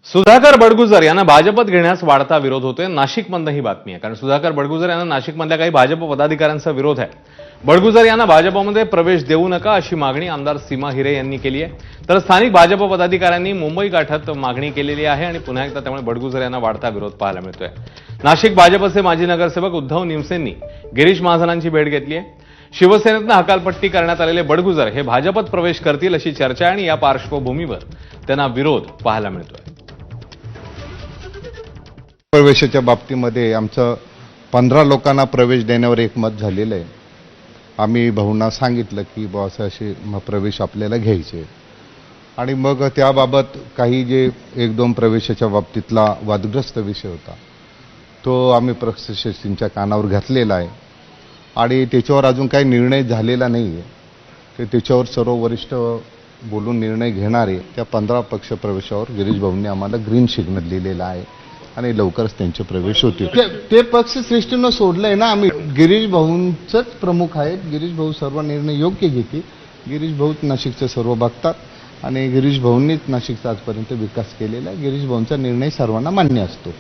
सुधाकर बडगुजर यांना भाजपत घेण्यास वाढता विरोध होतोय. नाशिकमधनं ही बातमी आहे, कारण सुधाकर बडगुजर यांना नाशिकमधल्या काही भाजप पदाधिकाऱ्यांचा विरोध आहे. बडगुजर यांना भाजपमध्ये प्रवेश देऊ नका अशी मागणी आमदार सीमा हिरे यांनी केली आहे. तर स्थानिक भाजप पदाधिकाऱ्यांनी मुंबई गाठत मागणी केलेली आहे आणि पुन्हा एकदा त्यामुळे बडगुजर यांना वाढता विरोध पाहायला मिळतोय. नाशिक भाजपचे माजी नगरसेवक उद्धव निमसेंनी गिरीश महाजनांची भेट घेतली आहे. शिवसेनेतनं हकालपट्टी करण्यात आलेले बडगुजर हे भाजपत प्रवेश करतील अशी चर्चा आहे आणि या पार्श्वभूमीवर त्यांना विरोध पाहायला मिळतोय. प्रवेशाच्या बाबतीमध्ये आमचं 15 लोकांना प्रवेश देण्यावर एकमत झालेलं आहे. आम्ही भाऊंना सांगितलं की बॉस असे प्रवेश आपल्याला घ्यायचे आणि मग त्याबाबत काही जे 1-2 प्रवेशाच्या बाबतीतला वादग्रस्त विषय होता तो आम्ही प्रशासनाच्या कानावर घातलेला आहे आणि त्याच्यावर अजून काही निर्णय झालेला नाही आहे. ते त्याच्यावर सर्व वरिष्ठ बोलून निर्णय घेणार आहे. त्या 15 पक्ष प्रवेशावर गिरीश भाऊंनी आम्हाला ग्रीन सिग्नल दिलेला आहे आणि लवकरच त्यांचे प्रवेश होतील. ते पक्ष श्रेष्ठीनं सोडलंय ना. आम्ही गिरीश भाऊंचंच प्रमुख आहेत. गिरीश भाऊ सर्व निर्णय योग्य घेतील. गिरीश भाऊ नाशिकचं सर्व बघतात आणि गिरीश भाऊंनीच नाशिकचा आजपर्यंत विकास केलेला आहे. गिरीश भाऊंचा निर्णय सर्वांना मान्य असतो.